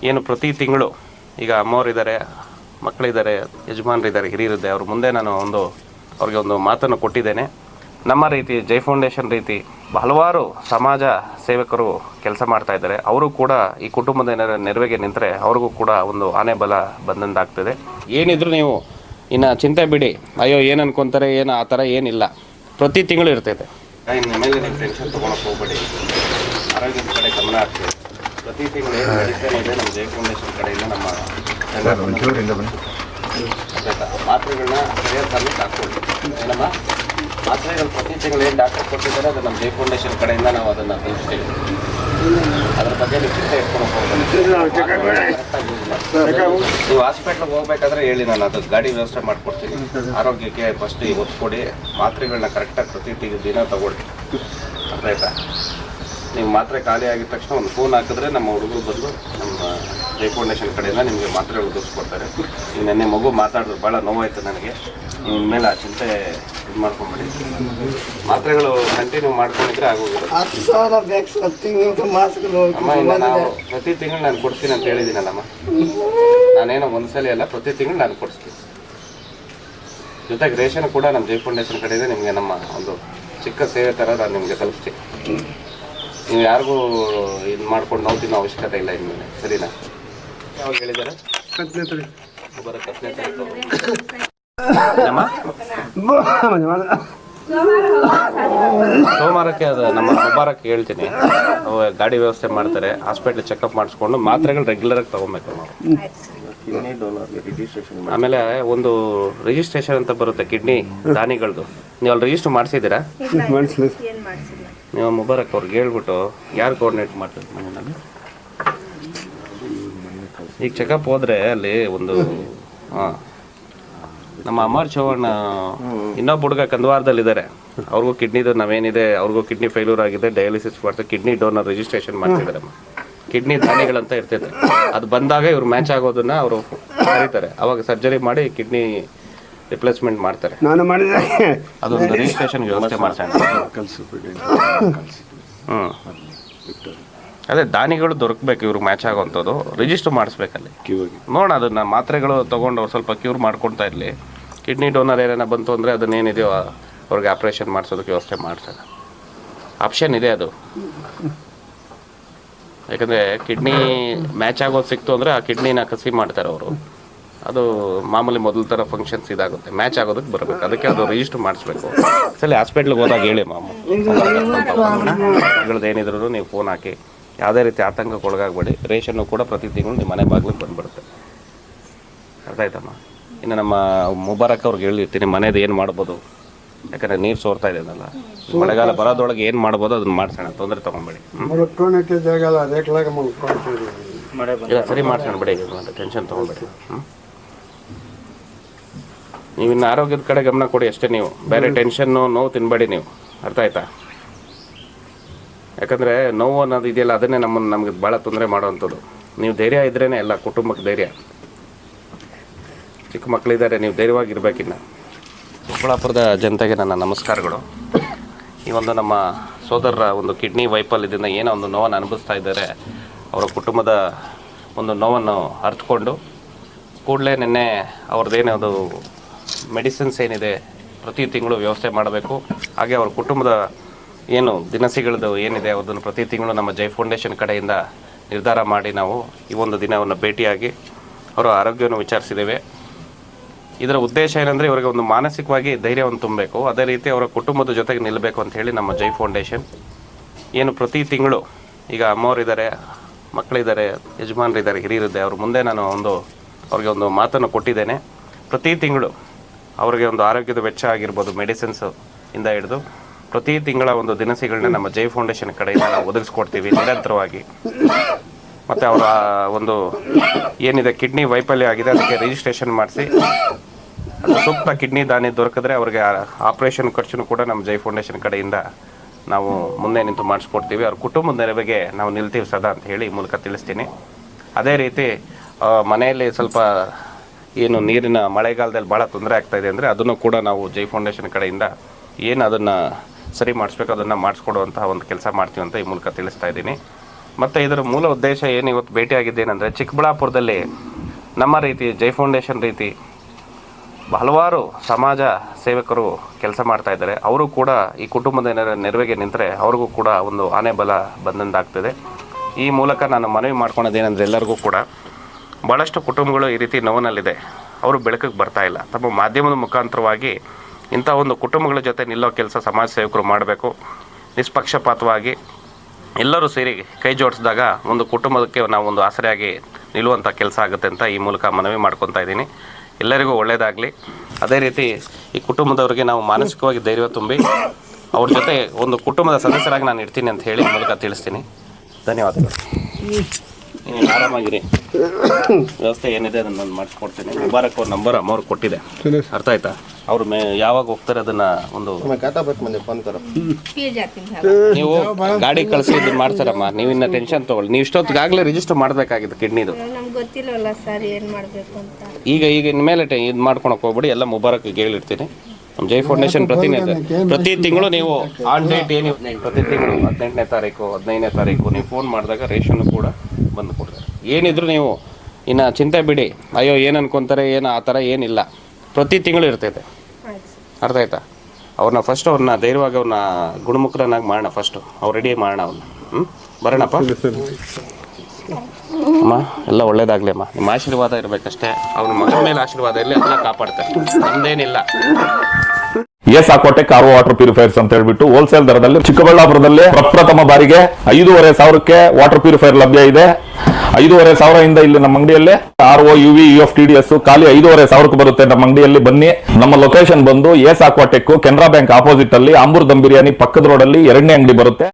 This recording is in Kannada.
ಏನು ಪ್ರತಿ ತಿಂಗಳು ಈಗ ಅಮ್ಮವರಿದ್ದಾರೆ, ಮಕ್ಕಳಿದ್ದಾರೆ, ಯಜಮಾನರಿದ್ದಾರೆ, ಹಿರಿಯರಿದ್ದೆ, ಅವ್ರ ಮುಂದೆ ನಾನು ಅವ್ರಿಗೆ ಒಂದು ಮಾತನ್ನು ಕೊಟ್ಟಿದ್ದೇನೆ. ನಮ್ಮ ರೀತಿ ಜೈ ಫೌಂಡೇಶನ್ ರೀತಿ ಹಲವಾರು ಸಮಾಜ ಸೇವಕರು ಕೆಲಸ ಮಾಡ್ತಾ ಇದ್ದಾರೆ. ಅವರು ಕೂಡ ಈ ಕುಟುಂಬದ ನೆರವಿಗೆ ನಿಂತರೆ ಅವ್ರಿಗೂ ಕೂಡ ಒಂದು ಆನೆ ಬಲ ಬಂದಂತಾಗ್ತದೆ. ಏನಿದ್ರು ನೀವು ಇನ್ನು ಚಿಂತೆ ಬಿಡಿ, ಅಯ್ಯೋ ಏನು ಅನ್ಕೊತಾರೆ, ಏನು ಆ ಥರ ಏನಿಲ್ಲ, ಪ್ರತಿ ತಿಂಗಳು ಇರ್ತೈತೆ. ಇನ್ನು ಮೇಲೆ ನೀವು ಟೆನ್ಷನ್ ತೊಗೊಳಕ್ಕೆ ಹೋಗ್ಬೇಡಿ, ಆರೋಗ್ಯದ ಕಡೆ ಗಮನ ಹಾಕ್ತೀವಿ. ಪ್ರತಿ ತಿಂಗಳು ಏನು ಮೆಡಿಸಿನ್ ಇದೆ ನಮ್ಮ ಜೈ ಫೌಂಡೇಶನ್ ಕಡೆಯಿಂದ ನಮ್ಮ ಮಾತ್ರೆಗಳನ್ನ ಸರಿಯಾದ ಸಮಯಕ್ಕೆ ಹಾಕ್ಕೊಳ್ಳಿ. ಏನಮ್ಮ ಮಾತ್ರೆಗಳು ಪ್ರತಿ ತಿಂಗಳು ಏನು ಡಾಕ್ಟರ್ ಕೊಟ್ಟಿದ್ದಾರೆ ಅದು ನಮ್ಮ ಜೈ ಫೌಂಡೇಶನ್ ಕಡೆಯಿಂದ ನಾವು ಅದನ್ನು ತಲುಪಿಸ್ತೀವಿ. ಅದ್ರ ಬಗ್ಗೆ ನೀವು ಚಿಂತೆ ಇಟ್ಕೊಂಡು ಹೋಗ್ಬೋದು. ನೀವು ಹಾಸ್ಪಿಟ್ಲಿಗೆ ಹೋಗ್ಬೇಕಾದ್ರೆ ಹೇಳಿ, ನಾನು ಅದು ಗಾಡಿ ವ್ಯವಸ್ಥೆ ಮಾಡಿಕೊಡ್ತೀನಿ. ಆರೋಗ್ಯಕ್ಕೆ ಫಸ್ಟ್ ಒತ್ತು ಕೊಡಿ, ಮಾತ್ರೆಗಳನ್ನ ಕರೆಕ್ಟಾಗಿ ಪ್ರತಿ ದಿನ ತಗೊಳ್ಳಿ. ಅರ್ಥ ಆಯ್ತಾ? ನೀವು ಮಾತ್ರೆ ಖಾಲಿ ಆಗಿದ ತಕ್ಷಣ ಒಂದು ಫೋನ್ ಹಾಕಿದ್ರೆ ನಮ್ಮ ಹುಡುಗರು ಬಂದು ನಮ್ಮ ಜೈ ಫೌಂಡೇಶನ್ ಕಡೆಯಿಂದ ನಿಮಗೆ ಮಾತ್ರೆಗಳು ಒದಗಿಸ್ಕೊಡ್ತಾರೆ. ಈಗ ನೆನ್ನೆ ಮಗು ಮಾತಾಡಿದ್ರು, ಭಾಳ ನೋವಾಯಿತು ನನಗೆ. ನೀವು ಇನ್ಮೇಲೆ ಆ ಚಿಂತೆ ಇದು ಮಾಡ್ಕೊಂಬಿಡಿ. ಮಾತ್ರೆಗಳು ಕಂಟಿನ್ಯೂ ಮಾಡ್ಕೊಂಡಿದ್ರೆ ಆಗೋಗಿರೋದು. ಅಮ್ಮ ಇನ್ನು ನಾವು ಪ್ರತಿ ತಿಂಗಳು ನಾನು ಕೊಡ್ತೀನಿ ಅಂತ ಹೇಳಿದ್ದೀನಲ್ಲಮ್ಮ. ನಾನೇನೋ ಒಂದ್ಸಲ ಅಲ್ಲ, ಪ್ರತಿ ತಿಂಗಳು ನಾನು ಕೊಡಿಸ್ತೀನಿ. ಜೊತೆಗೆ ರೇಷನ್ ಕೂಡ ನಮ್ಮ ಜೈ ಫೌಂಡೇಶನ್ ಕಡೆಯಿಂದ ನಿಮಗೆ ನಮ್ಮ ಒಂದು ಚಿಕ್ಕ ಸೇವೆ ಥರ ನಾನು ನಿಮಗೆ ತಲುಪಿಸ್ತೀನಿ. ನೀವು ಯಾರಿಗೂ ಇದು ಮಾಡ್ಕೊಂಡು ನಾವು ತಿನ್ನೋ ಅವಶ್ಯಕತೆ ಇಲ್ಲ ಇನ್ಮೇಲೆ, ಸರಿನಾ? ಯಾವಾಗ ಹೇಳಿದ್ದಾರೆ? ಸೋಮವಾರಕ್ಕೆ ಅದು ನಮ್ಮ ಮುಬಾರಕ್ಕೆ ಹೇಳ್ತೀನಿ. ಗಾಡಿ ವ್ಯವಸ್ಥೆ ಮಾಡ್ತಾರೆ, ಹಾಸ್ಪಿಟ್ಲ್ ಚೆಕಪ್ ಮಾಡಿಸ್ಕೊಂಡು ಮಾತ್ರೆಗಳು ರೆಗ್ಯುಲರಾಗಿ ತೊಗೊಬೇಕು ನಾವು. ಆಮೇಲೆ ಒಂದು ರಿಜಿಸ್ಟ್ರೇಷನ್ ಅಂತ ಬರುತ್ತೆ ಕಿಡ್ನಿ ದಾನಿಗಳದ್ದು. ನೀವು ಅಲ್ಲಿ ರಿಜಿಸ್ಟರ್ ಮಾಡಿಸಿದ್ದೀರಾ? ನೀವು ಮುಬಾರಕ್ ಅವ್ರಿಗೆ ಹೇಳ್ಬಿಟ್ಟು ಯಾರು ಕೋಆರ್ಡಿನೇಟ್ ಮಾಡ್ತಾರೆ ಮನೆಯಲ್ಲಿ. ಈಗ ಚೆಕಪ್ ಹೋದರೆ ಅಲ್ಲಿ ಒಂದು ನಮ್ಮ ಅಮರ್ ಚೌಹಾಣ್ ಇನ್ನೊಬ್ಬ ಹುಡುಗ ಕಂದವಾರದಲ್ಲಿದ್ದಾರೆ. ಅವ್ರಿಗೂ ಕಿಡ್ನಿದು ನಾವೇನಿದೆ, ಅವ್ರಿಗೂ ಕಿಡ್ನಿ ಫೇಲ್ಯೂರ್ ಆಗಿದೆ, ಡಯಾಲಿಸಿಸ್ ಮಾಡ್ತಾರೆ, ಕಿಡ್ನಿ ಡೋನರ್ ರಿಜಿಸ್ಟ್ರೇಷನ್ ಮಾಡ್ತಿದ್ದಾರೆ. ಕಿಡ್ನಿ ದಾನಿಗಳಂತ ಇರ್ತೈತೆ, ಅದು ಬಂದಾಗ ಇವ್ರು ಮ್ಯಾಚ್ ಆಗೋದನ್ನ ಅವರು ಕರೀತಾರೆ. ಅವಾಗ ಸರ್ಜರಿ ಮಾಡಿ ಕಿಡ್ನಿ ರಿಪ್ಲೇಸ್ಮೆಂಟ್ ಮಾಡ್ತಾರೆ. ನಾನು ಮಾಡಿದೆ ಅದೊಂದು ರಿಜಿಸ್ಟ್ರೇಷನ್ ವ್ಯವಸ್ಥೆ ಮಾಡ್ಸೋಣ. ಅದೇ ದಾನಿಗಳು ದೊರಕಬೇಕು, ಇವ್ರಿಗೆ ಮ್ಯಾಚ್ ಆಗೋವಂಥದ್ದು ರಿಜಿಸ್ಟರ್ ಮಾಡಿಸ್ಬೇಕಲ್ಲಿ. ನೋಡೋಣ, ಅದನ್ನು ಮಾತ್ರೆಗಳು ತೊಗೊಂಡು ಅವ್ರು ಸ್ವಲ್ಪ ಕ್ಯೂರ್ ಮಾಡ್ಕೊಳ್ತಾ ಇರಲಿ. ಕಿಡ್ನಿ ಡೋನರ್ ಏನೇನ ಬಂತು ಅಂದರೆ ಅದನ್ನೇನಿದೆಯೋ ಅವ್ರಿಗೆ ಆಪ್ರೇಷನ್ ಮಾಡಿಸೋದಕ್ಕೆ ವ್ಯವಸ್ಥೆ ಮಾಡ್ಸೋಣ. ಆಪ್ಷನ್ ಇದೆ ಅದು. ಯಾಕಂದರೆ ಕಿಡ್ನಿ ಮ್ಯಾಚ್ ಆಗೋದು ಸಿಕ್ತು ಅಂದರೆ ಆ ಕಿಡ್ನಿನ ಕಸಿ ಮಾಡ್ತಾರೆ ಅವರು. ಅದು ಮಾಮೂಲಿ ಮೊದಲ ಥರ ಫಂಕ್ಷನ್ಸ್ ಇದಾಗುತ್ತೆ, ಮ್ಯಾಚ್ ಆಗೋದಕ್ಕೆ ಬರಬೇಕು. ಅದಕ್ಕೆ ಅದು ರಿಜಿಸ್ಟರ್ ಮಾಡಿಸ್ಬೇಕು. ಸರಿ, ಹಾಸ್ಪಿಟ್ಲಿಗೆ ಹೋದಾಗ ಹೇಳಿ ಮಾಮೂಲಿಗಳದ್ದು ಏನಿದ್ರು ನೀವು ಫೋನ್ ಹಾಕಿ. ಯಾವುದೇ ರೀತಿ ಆತಂಕಕ್ಕೆ ಒಳಗಾಗಬೇಡಿ. ರೇಷನ್ನು ಕೂಡ ಪ್ರತಿ ತಿಂಗಳು ನಿಮ್ಮ ಮನೆ ಬಾಗಿಲಿಗೆ ಬಂದುಬಿಡುತ್ತೆ. ಅರ್ಥ ಆಯ್ತಮ್ಮ? ಇನ್ನು ನಮ್ಮ ಮುಬಾರಕ್ ಅವ್ರಿಗೆ ಹೇಳಿರ್ತೀನಿ ಮನೇದು ಏನು ಮಾಡ್ಬೋದು. ಯಾಕಂದರೆ ನೀರು ಸೋರ್ತಾ ಇದೆಯಲ್ಲ, ಮಳೆಗಾಲ ಬರೋದೊಳಗೆ ಏನು ಮಾಡ್ಬೋದು ಅದನ್ನು ಮಾಡ್ಸೋಣ, ತೊಂದರೆ ತೊಗೊಂಬೇಡಿ. ಇಲ್ಲ, ಸರಿ ಮಾಡ್ಸೋಣ ಬಿಡಿ, ಟೆನ್ಷನ್ ತೊಗೊಬೇಡಿ. ನೀವು ಇನ್ನು ಆರೋಗ್ಯದ ಕಡೆ ಗಮನ ಕೊಡಿ ಅಷ್ಟೇ. ನೀವು ಬೇರೆ ಟೆನ್ಷನ್ನು ನೋವು ತಿನ್ನಬೇಡಿ ನೀವು. ಅರ್ಥ ಆಯ್ತಾ? ಯಾಕಂದರೆ ನೋವು ಅನ್ನೋದು ಇದೆಯಲ್ಲ, ಅದನ್ನೇ ನಮಗೆ ಭಾಳ ತೊಂದರೆ ಮಾಡೋವಂಥದ್ದು. ನೀವು ಧೈರ್ಯ ಇದ್ರೇ ಎಲ್ಲ ಕುಟುಂಬಕ್ಕೆ ಧೈರ್ಯ. ಚಿಕ್ಕ ಮಕ್ಕಳಿದ್ದಾರೆ, ನೀವು ಧೈರ್ಯವಾಗಿರ್ಬೇಕಿನ್ನ. ಚಿಕ್ಕಬಳ್ಳಾಪುರದ ಜನತೆಗೆ ನನ್ನ ನಮಸ್ಕಾರಗಳು. ಈ ಒಂದು ನಮ್ಮ ಸೋದರರ ಒಂದು ಕಿಡ್ನಿ ವೈಫಲ್ಯದಿಂದ ಏನೋ ಒಂದು ನೋವನ್ನು ಅನುಭವಿಸ್ತಾ ಇದ್ದಾರೆ. ಅವರ ಕುಟುಂಬದ ಒಂದು ನೋವನ್ನು ಅರ್ಥಕೊಂಡು ಕೂಡಲೇ ನಿನ್ನೆ ಅವ್ರದ್ದೇನೇ ಅದು ಮೆಡಿಸಿನ್ಸ್ ಏನಿದೆ ಪ್ರತಿ ತಿಂಗಳು ವ್ಯವಸ್ಥೆ ಮಾಡಬೇಕು. ಹಾಗೆ ಅವ್ರ ಕುಟುಂಬದ ಏನು ದಿನಸಿಗಳದ್ದು ಏನಿದೆ ಅದನ್ನು ಪ್ರತಿ ತಿಂಗಳು ನಮ್ಮ ಜೈ ಫೌಂಡೇಶನ್ ಕಡೆಯಿಂದ ನಿರ್ಧಾರ ಮಾಡಿ ನಾವು ಈ ಒಂದು ದಿನವನ್ನು ಭೇಟಿಯಾಗಿ ಅವರ ಆರೋಗ್ಯವನ್ನು ವಿಚಾರಿಸಿದ್ದೇವೆ. ಇದರ ಉದ್ದೇಶ ಏನಂದರೆ ಇವರಿಗೆ ಒಂದು ಮಾನಸಿಕವಾಗಿ ಧೈರ್ಯವನ್ನು ತುಂಬಬೇಕು, ಅದೇ ರೀತಿ ಅವರ ಕುಟುಂಬದ ಜೊತೆಗೆ ನಿಲ್ಲಬೇಕು ಅಂತ ಹೇಳಿ ನಮ್ಮ ಜೈ ಫೌಂಡೇಶನ್ ಏನು ಪ್ರತಿ ತಿಂಗಳು ಈಗ ಅಮ್ಮವರಿದ್ದಾರೆ, ಮಕ್ಕಳಿದ್ದಾರೆ, ಯಜಮಾನರಿದ್ದಾರೆ, ಹಿರಿಯರಿದ್ದೆ, ಅವ್ರ ಮುಂದೆ ನಾನು ಅವ್ರಿಗೆ ಒಂದು ಮಾತನ್ನು ಕೊಟ್ಟಿದ್ದೇನೆ. ಪ್ರತಿ ತಿಂಗಳು ಅವರಿಗೆ ಒಂದು ಆರೋಗ್ಯದ ವೆಚ್ಚ ಆಗಿರ್ಬೋದು, ಮೆಡಿಸಿನ್ಸು ಇಂದ ಹಿಡಿದು ಪ್ರತಿ ತಿಂಗಳ ಒಂದು ದಿನಸಿಗಳನ್ನ ನಮ್ಮ ಜೈ ಫೌಂಡೇಶನ್ ಕಡೆಯಿಂದ ನಾವು ಒದಗಿಸ್ಕೊಡ್ತೀವಿ ನಿರಂತರವಾಗಿ. ಮತ್ತು ಅವರ ಒಂದು ಏನಿದೆ ಕಿಡ್ನಿ ವೈಫಲ್ಯ ಆಗಿದೆ ಅದಕ್ಕೆ ರಿಜಿಸ್ಟ್ರೇಷನ್ ಮಾಡಿಸಿ ಅದು ಸೂಕ್ತ ಕಿಡ್ನಿ ದಾನಿ ದೊರಕಿದ್ರೆ ಅವ್ರಿಗೆ ಆಪ್ರೇಷನ್ ಖರ್ಚು ಕೂಡ ನಮ್ಮ ಜೈ ಫೌಂಡೇಶನ್ ಕಡೆಯಿಂದ ನಾವು ಮುಂದೆ ನಿಂತು ಮಾಡಿಸ್ಕೊಡ್ತೀವಿ. ಅವ್ರ ಕುಟುಂಬದ ನೆರವಿಗೆ ನಾವು ನಿಲ್ತೀವಿ ಸದಾ ಅಂತ ಹೇಳಿ ಈ ಮೂಲಕ ತಿಳಿಸ್ತೀನಿ. ಅದೇ ರೀತಿ ಮನೆಯಲ್ಲಿ ಸ್ವಲ್ಪ ಏನು ನೀರಿನ ಮಳೆಗಾಲದಲ್ಲಿ ಭಾಳ ತೊಂದರೆ ಆಗ್ತಾಯಿದೆ ಅಂದರೆ ಅದನ್ನು ಕೂಡ ನಾವು ಜೈ ಫೌಂಡೇಶನ್ ಕಡೆಯಿಂದ ಏನು ಅದನ್ನು ಸರಿ ಮಾಡಿಸ್ಬೇಕು ಅದನ್ನು ಮಾಡಿಸ್ಕೊಡುವಂತಹ ಒಂದು ಕೆಲಸ ಮಾಡ್ತೀವಿ ಅಂತ ಈ ಮೂಲಕ ತಿಳಿಸ್ತಾ ಇದ್ದೀನಿ. ಮತ್ತು ಇದರ ಮೂಲ ಉದ್ದೇಶ ಏನು ಇವತ್ತು ಭೇಟಿಯಾಗಿದ್ದೇನೆಂದರೆ, ಚಿಕ್ಕಬಳ್ಳಾಪುರದಲ್ಲಿ ನಮ್ಮ ರೀತಿ ಜೈ ಫೌಂಡೇಶನ್ ರೀತಿ ಹಲವಾರು ಸಮಾಜ ಸೇವಕರು ಕೆಲಸ ಮಾಡ್ತಾ ಇದ್ದಾರೆ. ಅವರು ಕೂಡ ಈ ಕುಟುಂಬದ ನೆರವಿಗೆ ನಿಂತರೆ ಅವ್ರಿಗೂ ಕೂಡ ಒಂದು ಆನೆ ಬಲ ಬಂದಂತಾಗ್ತದೆ. ಈ ಮೂಲಕ ನಾನು ಮನವಿ ಮಾಡ್ಕೊಳೋದೇನೆಂದರೆ, ಎಲ್ಲರಿಗೂ ಕೂಡ ಭಾಳಷ್ಟು ಕುಟುಂಬಗಳು ಈ ರೀತಿ ನೋವಿನಲ್ಲಿದೆ, ಅವರು ಬೆಳಕಿಗೆ ಬರ್ತಾ ಇಲ್ಲ. ತಮ್ಮ ಮಾಧ್ಯಮದ ಮುಖಾಂತರವಾಗಿ ಇಂಥ ಒಂದು ಕುಟುಂಬಗಳ ಜೊತೆ ನಿಲ್ಲೋ ಕೆಲಸ ಸಮಾಜ ಸೇವಕರು ಮಾಡಬೇಕು. ನಿಷ್ಪಕ್ಷಪಾತವಾಗಿ ಎಲ್ಲರೂ ಸೇರಿ ಕೈ ಜೋಡಿಸಿದಾಗ ಒಂದು ಕುಟುಂಬಕ್ಕೆ ನಾವು ಒಂದು ಆಸರೆಯಾಗಿ ನಿಲ್ಲುವಂಥ ಕೆಲಸ ಆಗುತ್ತೆ ಅಂತ ಈ ಮೂಲಕ ಮನವಿ ಮಾಡ್ಕೊತಾ ಇದ್ದೀನಿ. ಎಲ್ಲರಿಗೂ ಒಳ್ಳೆಯದಾಗಲಿ. ಅದೇ ರೀತಿ ಈ ಕುಟುಂಬದವರಿಗೆ ನಾವು ಮಾನಸಿಕವಾಗಿ ಧೈರ್ಯ ತುಂಬಿ ಅವ್ರ ಜೊತೆ ಒಂದು ಕುಟುಂಬದ ಸದಸ್ಯರಾಗಿ ನಾನು ಇರ್ತೀನಿ ಅಂತ ಹೇಳಿ ಈ ಮೂಲಕ ತಿಳಿಸ್ತೀನಿ. ಧನ್ಯವಾದಗಳು. ಆರಾಮಾಗಿರಿ. ವ್ಯವಸ್ಥೆ ಏನಿದೆ ಅದನ್ನು ನಾನು ಮಾಡಿಸ್ಕೊಡ್ತೀನಿ. ಮುಬಾರಕ್ ಅವ್ರ ನಂಬರ್ ಅಮ್ಮವ್ರು ಕೊಟ್ಟಿದೆ, ಅರ್ಥ ಆಯ್ತಾ? ಅವ್ರು ಯಾವಾಗ ಹೋಗ್ತಾರೆ ಅದನ್ನ ಒಂದು ನೀವು ಗಾಡಿ ಕಳಿಸಿ ಇದನ್ನ ಮಾಡ್ತಾರಮ್ಮ. ನೀವು ಇನ್ನ ಟೆನ್ಷನ್ ತಗೊಳ್ಳಿ. ನೀವು ಇಷ್ಟೊತ್ತಿಗಾಗಲೇ ರಿಜಿಸ್ಟರ್ ಮಾಡಬೇಕಾಗಿತ್ತು ಕಿಡ್ನಿದು. ಈಗ ಇನ್ಮೇಲೆ ಇದು ಮಾಡ್ಕೊಳಕ್ ಹೋಗ್ಬಿಡಿ. ಎಲ್ಲ ಮುಬಾರಕ್ ಹೇಳಿರ್ತೀನಿ. ನಮ್ಮ ಜೈ ಫೌಂಡೇಶನ್ ಪ್ರತಿ ತಿಂಗಳು ನೀವು ಆನ್ ಡೇಟ್ ಏನು ಪ್ರತಿ ತಿಂಗಳು 18ನೇ ತಾರೀಕು 15ನೇ ತಾರೀಕು ನೀವು ಫೋನ್ ಮಾಡಿದಾಗ ರೇಷನ್ ಕೂಡ ಬಂದು ಕೊಡ್ತಾರೆ. ಏನಿದ್ರು ನೀವು ಇನ್ನು ಚಿಂತೆ ಬಿಡಿ. ಅಯ್ಯೋ ಏನು ಅನ್ಕೊತಾರೆ ಏನು ಆ ಥರ ಏನಿಲ್ಲ. ಪ್ರತಿ ತಿಂಗಳು ಇರ್ತೈತೆ, ಅರ್ಥ ಆಯ್ತಾ? ಅವ್ರನ್ನ ಧೈರ್ಯವಾಗಿ ಅವ್ರನ್ನ ಗುಣಮುಖರನ್ನಾಗಿ ಮಾಡೋಣ. ಅವ್ರು ರೆಡಿ ಮಾಡೋಣ ಅವ್ರನ್ನ. ಬರೋಣಪ್ಪ ಅಮ್ಮ. ಎಲ್ಲ ಒಳ್ಳೇದಾಗಲಿ ಅಮ್ಮ. ನಿಮ್ಮ ಆಶೀರ್ವಾದ ಇರಬೇಕಷ್ಟೇ. ಅವ್ನ ಮಗನ ಮೇಲೆ ಆಶೀರ್ವಾದ ಇರಲಿ, ಅದನ್ನ ಕಾಪಾಡ್ತಾರೆ. ನಮ್ದೇನಿಲ್ಲ. S Aquatech RO water purifiers ಅಂತ ಹೇಳ್ಬಿಟ್ಟು ಹೋಲ್ಸೇಲ್ ದರದಲ್ಲಿ ಚಿಕ್ಕಬಳ್ಳಾಪುರದಲ್ಲಿ ಪ್ರಪ್ರಥಮ ಬಾರಿಗೆ 5,500ಕ್ಕೆ ವಾಟರ್ ಪ್ಯೂರಿಫೈರ್ ಲಭ್ಯ ಇದೆ. 5,500 ಇಲ್ಲಿ ನಮ್ಮ ಅಂಗಡಿಯಲ್ಲಿ RO UV UF TDS ಖಾಲಿ 5,500ಕ್ಕೆ ಬರುತ್ತೆ ನಮ್ಮ ಅಂಗಡಿಯಲ್ಲಿ. ಬನ್ನಿ. ನಮ್ಮ ಲೊಕೇಶನ್ ಬಂದು S aquatech Canara bank opposite ಅಲ್ಲಿ ಆಂಬೂರ್ ದಮ್ ಬಿರಿಯಾನಿ ಪಕ್ಕದ ರೋಡ್ ಅಲ್ಲಿ 2ನೇ ಅಂಗಡಿ ಬರುತ್ತೆ.